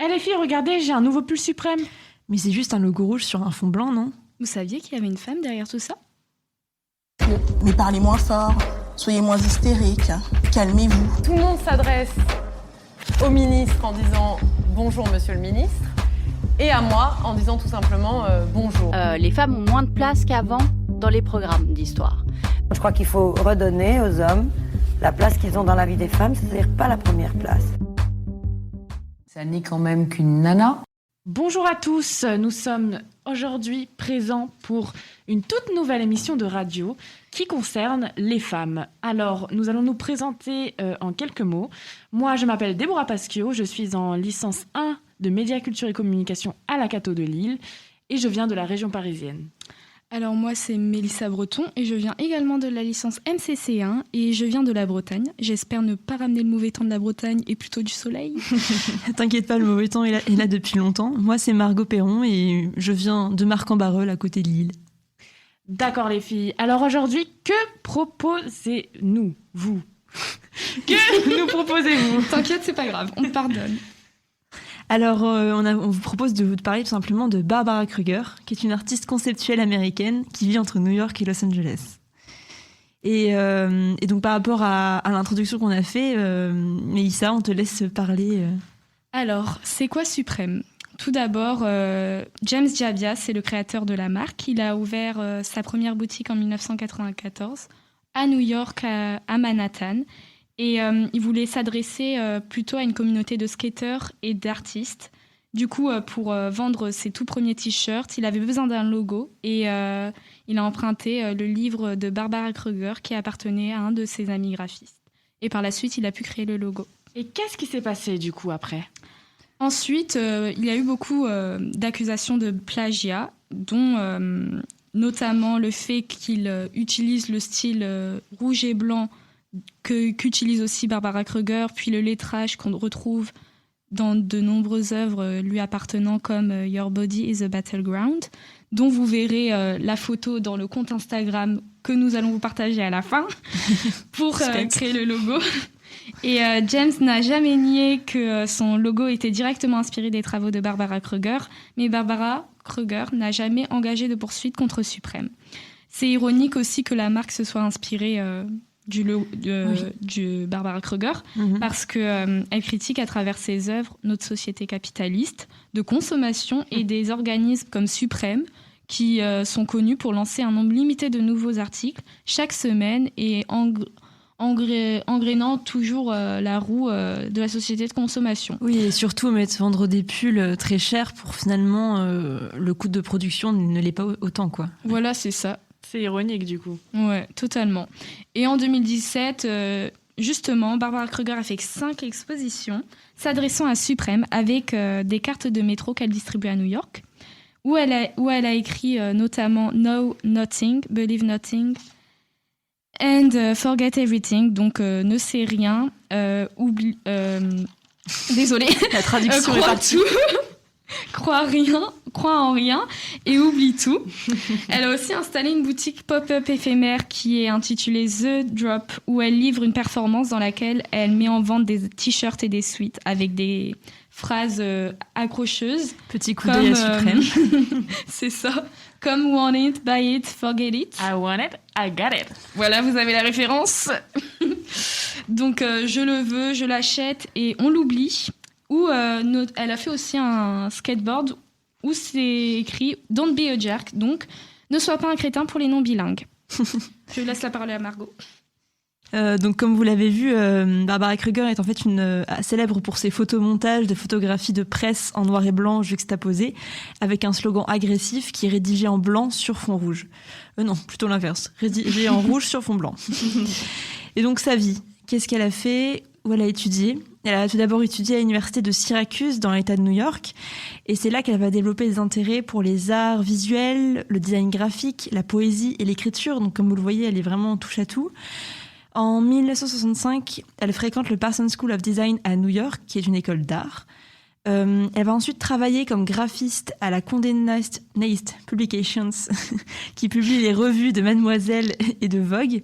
les filles, regardez, j'ai un nouveau pull suprême. Mais c'est juste un logo rouge sur un fond blanc, non? Vous saviez qu'il y avait une femme derrière tout ça? Mais parlez moins fort, soyez moins hystérique, calmez-vous. Tout le monde s'adresse au ministre en disant « Bonjour, monsieur le ministre » et à moi en disant tout simplement « Bonjour ». Les femmes ont moins de place qu'avant dans les programmes d'histoire. Je crois qu'il faut redonner aux hommes la place qu'ils ont dans la vie des femmes, c'est-à-dire pas la première place. Ça n'est quand même qu'une nana. Bonjour à tous, nous sommes aujourd'hui présents pour une toute nouvelle émission de radio qui concerne les femmes. Alors, nous allons nous présenter en quelques mots. Moi, je m'appelle Déborah Pasquio, je suis en licence 1 de médias, culture et communication à la Cato de Lille et je viens de la région parisienne. Alors moi, c'est Mélissa Breton et je viens également de la licence MCC1 et je viens de la Bretagne. J'espère ne pas ramener le mauvais temps de la Bretagne et plutôt du soleil. T'inquiète pas, le mauvais temps est là depuis longtemps. Moi, c'est Margot Perron et je viens de Marc-en-Barœul, à côté de Lille. D'accord les filles. Alors aujourd'hui, que proposez-nous, vous? Que nous proposez-vous? T'inquiète, c'est pas grave, on te pardonne. Alors, on vous propose de vous parler tout simplement de Barbara Kruger, qui est une artiste conceptuelle américaine qui vit entre New York et Los Angeles. Et donc, par rapport à l'introduction qu'on a fait, Mélissa, on te laisse parler. Alors, c'est quoi Suprême ? Tout d'abord, James Javia, c'est le créateur de la marque. Il a ouvert sa première boutique en 1994 à New York, à Manhattan. Et il voulait s'adresser plutôt à une communauté de skateurs et d'artistes. Du coup, pour vendre ses tout premiers t-shirts, il avait besoin d'un logo et il a emprunté le livre de Barbara Kruger qui appartenait à un de ses amis graphistes. Et par la suite, il a pu créer le logo. Et qu'est-ce qui s'est passé du coup après ? Ensuite, il y a eu beaucoup d'accusations de plagiat, dont notamment le fait qu'il utilise le style rouge et blanc qu'utilise aussi Barbara Kruger, puis le lettrage qu'on retrouve dans de nombreuses œuvres lui appartenant comme Your Body is a Battleground, dont vous verrez la photo dans le compte Instagram que nous allons vous partager à la fin pour créer le logo. Et James n'a jamais nié que son logo était directement inspiré des travaux de Barbara Kruger, mais Barbara Kruger n'a jamais engagé de poursuite contre Suprême. C'est ironique aussi que la marque se soit inspirée du Barbara Kruger, parce qu'elle critique à travers ses œuvres notre société capitaliste de consommation et des organismes comme Suprême qui sont connus pour lancer un nombre limité de nouveaux articles chaque semaine et engrainant toujours la roue de la société de consommation. Oui, et surtout vendre des pulls très chers pour finalement le coût de production ne l'est pas autant, quoi. Voilà, c'est ça. C'est ironique du coup. Ouais, totalement. Et en 2017, justement, Barbara Kruger a fait 5 expositions s'adressant à Suprême avec des cartes de métro qu'elle distribue à New York, où elle a écrit notamment No Nothing, Believe Nothing and Forget Everything, donc ne sais rien, désolée, la traduction est partie. Crois en rien et oublie tout. Elle a aussi installé une boutique pop-up éphémère qui est intitulée The Drop, où elle livre une performance dans laquelle elle met en vente des t-shirts et des sweats avec des phrases accrocheuses. Petit coup d'œil à Suprême. C'est ça. Comme Want it, buy it, forget it. I want it, I got it. Voilà, vous avez la référence. Donc, je le veux, je l'achète et on l'oublie. Ou elle a fait aussi un skateboard où c'est écrit « Don't be a jerk », donc « Ne sois pas un crétin pour les non-bilingues ». Je laisse la parole à Margot. Donc comme vous l'avez vu, Barbara Kruger est en fait célèbre pour ses photomontages de photographies de presse en noir et blanc juxtaposées avec un slogan agressif qui est rédigé en blanc sur fond rouge. Non, plutôt l'inverse, rédigé en rouge sur fond blanc. Et donc sa vie, qu'est-ce qu'elle a fait ? Où elle a étudié ? Elle a tout d'abord étudié à l'université de Syracuse dans l'État de New York et c'est là qu'elle va développer des intérêts pour les arts visuels, le design graphique, la poésie et l'écriture. Donc comme vous le voyez, elle est vraiment touche à tout. En 1965, elle fréquente le Parsons School of Design à New York, qui est une école d'art. Elle va ensuite travailler comme graphiste à la Condé Nast Publications, qui publie les revues de Mademoiselle et de Vogue.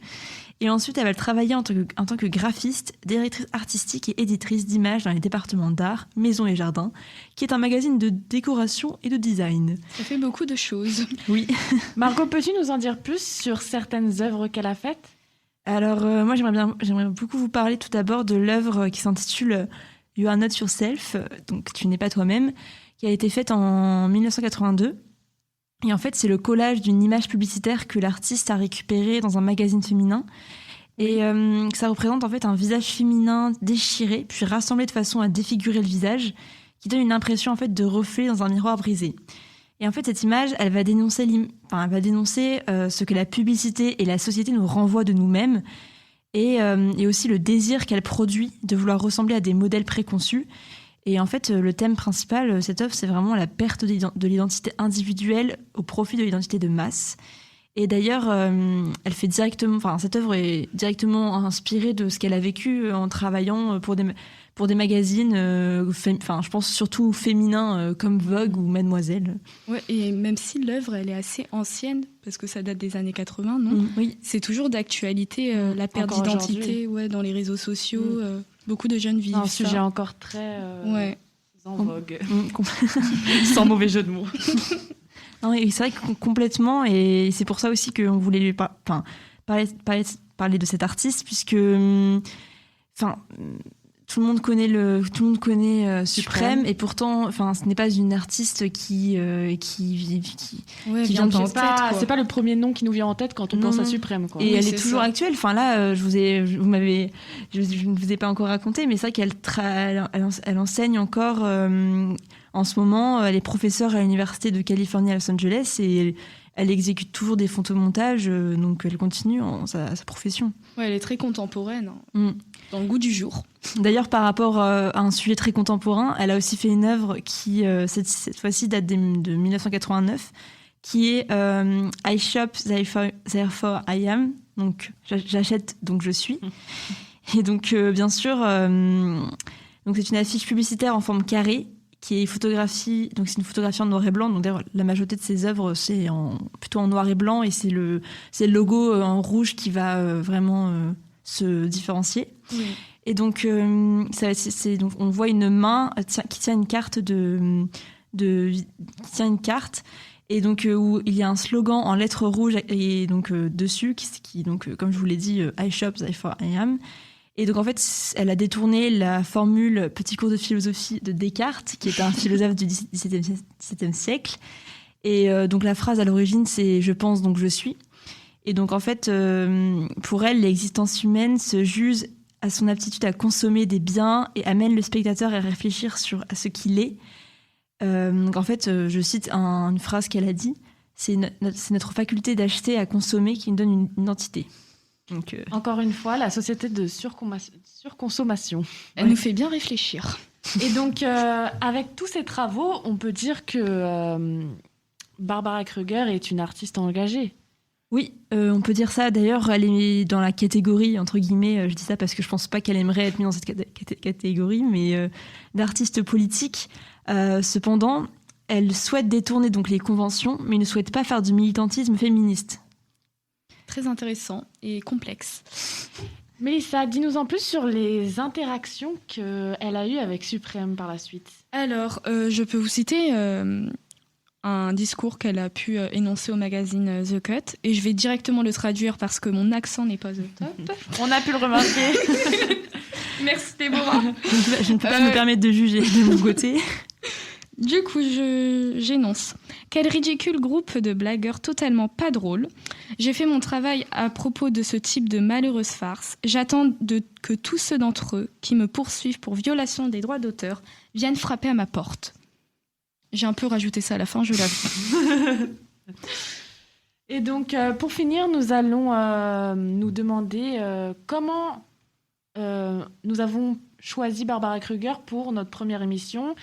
Et ensuite, elle va travailler en tant que graphiste, directrice artistique et éditrice d'images dans les départements d'art, Maison et Jardin, qui est un magazine de décoration et de design. Ça fait beaucoup de choses. Oui. Margot, peux-tu nous en dire plus sur certaines œuvres qu'elle a faites ? Alors, moi, j'aimerais beaucoup vous parler tout d'abord de l'œuvre qui s'intitule You Are Not Yourself, donc Tu n'es pas toi-même, qui a été faite en 1982. Et en fait, c'est le collage d'une image publicitaire que l'artiste a récupérée dans un magazine féminin. Et ça représente en fait un visage féminin déchiré, puis rassemblé de façon à défigurer le visage, qui donne une impression en fait de reflet dans un miroir brisé. Et en fait, cette image, elle va dénoncer ce que la publicité et la société nous renvoient de nous-mêmes, et aussi le désir qu'elle produit de vouloir ressembler à des modèles préconçus. Et en fait, le thème principal de cette œuvre, c'est vraiment la perte de l'identité individuelle au profit de l'identité de masse. Et d'ailleurs, cette œuvre est directement inspirée de ce qu'elle a vécu en travaillant pour des magazines, je pense surtout féminins comme Vogue ou Mademoiselle. Ouais, et même si l'œuvre, elle est assez ancienne, parce que ça date des années 80, non ? Oui. C'est toujours d'actualité, la perte Encore d'identité dans les réseaux sociaux. Beaucoup de jeunes vivent un ça. sujet encore très en vogue. Sans mauvais jeu de mots. Non, et c'est vrai que complètement, et c'est pour ça aussi qu'on voulait lui parler de cet artiste, puisque tout le monde connaît Suprême, et pourtant, ce n'est pas une artiste qui vient de c'est pas le premier nom qui nous vient en tête quand on pense à Suprême, quoi. Et elle est toujours actuelle. Enfin là, je ne vous ai pas encore raconté, mais c'est vrai qu'elle enseigne encore. En ce moment, elle est professeure à l'université de Californie à Los Angeles, et elle exécute toujours des photomontages, donc elle continue sa profession. Ouais, elle est très contemporaine, dans le goût du jour. D'ailleurs, par rapport à un sujet très contemporain, elle a aussi fait une œuvre qui, cette fois-ci, date de 1989, qui est I shop, therefore I am. Donc, j'achète, donc je suis. Et donc, bien sûr, donc c'est une affiche publicitaire en forme carrée, qui est donc c'est une photographie en noir et blanc. Donc d'ailleurs, la majorité de ses œuvres, c'est plutôt en noir et blanc, et c'est le logo en rouge qui va vraiment se différencier. Oui. Et donc, donc on voit une main qui tient une carte et donc où il y a un slogan en lettres rouges et donc dessus qui donc comme je vous l'ai dit, I shop, therefore I am. Et donc en fait, elle a détourné la formule Petit cours de philosophie de Descartes, qui est un philosophe du XVIIe siècle. Et donc la phrase à l'origine, c'est « je pense donc je suis ». Et donc en fait, pour elle, l'existence humaine se juge à son aptitude à consommer des biens et amène le spectateur à réfléchir à ce qu'il est. Donc en fait, je cite une phrase qu'elle a dit, c'est notre faculté d'acheter, à consommer qui nous donne une identité. Donc, encore une fois, la société de surconsommation. Elle nous fait bien réfléchir. Et donc, avec tous ces travaux, on peut dire que Barbara Kruger est une artiste engagée. Oui, on peut dire ça. D'ailleurs, elle est dans la catégorie, entre guillemets, je dis ça parce que je ne pense pas qu'elle aimerait être mise dans cette catégorie, mais d'artiste politique. Cependant, elle souhaite détourner donc les conventions, mais ne souhaite pas faire du militantisme féministe. Très intéressant et complexe. Mélissa, dis-nous en plus sur les interactions qu'elle a eues avec Suprême par la suite. Alors, je peux vous citer un discours qu'elle a pu énoncer au magazine The Cut, et je vais directement le traduire parce que mon accent n'est pas au top. On a pu le remarquer. Merci Déborah. Je ne peux pas me permettre de juger de mon côté. Du coup, j'énonce. Quel ridicule groupe de blagueurs totalement pas drôles. J'ai fait mon travail à propos de ce type de malheureuse farce. J'attends que tous ceux d'entre eux qui me poursuivent pour violation des droits d'auteur viennent frapper à ma porte. J'ai un peu rajouté ça à la fin, je l'avoue. Et donc, pour finir, nous allons nous demander comment nous avons choisi Barbara Kruger pour notre première émission.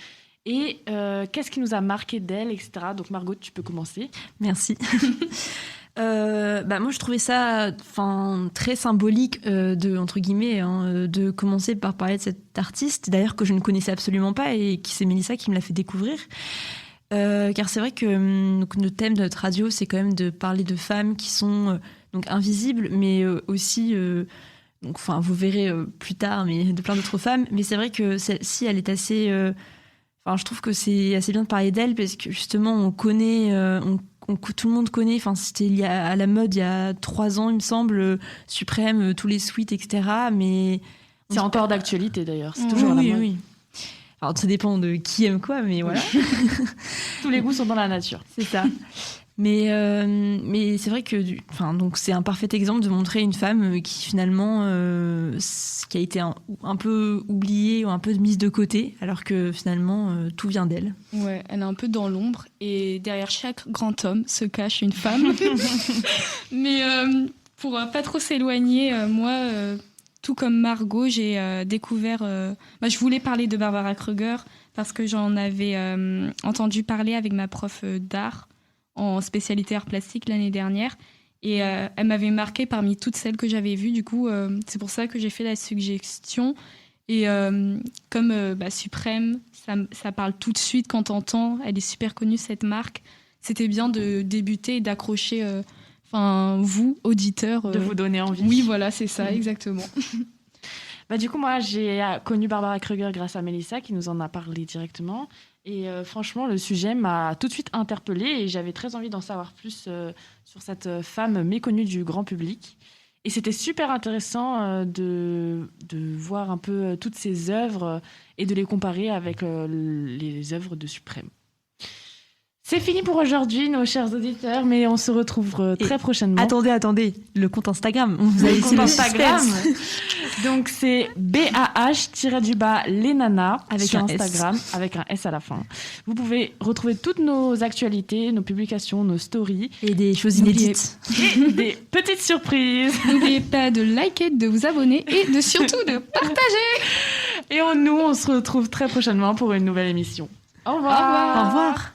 Et qu'est-ce qui nous a marqué d'elle, etc. Donc Margot, tu peux commencer. Merci. Moi, je trouvais ça très symbolique entre guillemets, de commencer par parler de cet artiste, d'ailleurs que je ne connaissais absolument pas et c'est Mélissa qui me l'a fait découvrir. Car c'est vrai que donc, le thème de notre radio, c'est quand même de parler de femmes qui sont donc invisible, mais aussi... donc, vous verrez plus tard, mais de plein d'autres femmes. Mais c'est vrai que celle-ci, elle est assez... je trouve que c'est assez bien de parler d'elle parce que justement, on connaît... tout le monde connaît, c'était à la mode il y a 3 ans, il me semble, Suprême, tous les suites, etc. Mais c'est encore d'actualité d'ailleurs, c'est toujours à la mode. Oui. Alors, ça dépend de qui aime quoi, mais voilà. Tous les goûts sont dans la nature. C'est ça. Mais c'est vrai que donc c'est un parfait exemple de montrer une femme qui finalement qui a été un peu oubliée ou un peu mise de côté, alors que finalement tout vient d'elle. Ouais, elle est un peu dans l'ombre et derrière chaque grand homme se cache une femme. Mais pour pas trop s'éloigner, moi, tout comme Margot, j'ai découvert... je voulais parler de Barbara Kruger parce que j'en avais entendu parler avec ma prof d'art en spécialité art plastique l'année dernière. Et elle m'avait marquée parmi toutes celles que j'avais vues. Du coup, c'est pour ça que j'ai fait la suggestion. Et comme Suprême, ça parle tout de suite quand t'entends. Elle est super connue, cette marque. C'était bien de débuter et d'accrocher, vous, auditeurs. De vous donner envie. Oui, voilà, c'est ça, exactement. Du coup, moi, j'ai connu Barbara Kruger grâce à Mélissa, qui nous en a parlé directement. Et franchement, le sujet m'a tout de suite interpellée et j'avais très envie d'en savoir plus sur cette femme méconnue du grand public. Et c'était super intéressant de voir un peu toutes ses œuvres et de les comparer avec les œuvres de Suprême. C'est fini pour aujourd'hui, nos chers auditeurs, mais on se retrouve très prochainement. Attendez, le compte Instagram. Vous avez le compte Instagram. Donc c'est BAH-les nanas sur Instagram avec un S à la fin. Vous pouvez retrouver toutes nos actualités, nos publications, nos stories. Et des choses inédites. Et des petites surprises. N'oubliez pas de liker, de vous abonner et surtout de partager. Et on se retrouve très prochainement pour une nouvelle émission. Au revoir. Au revoir.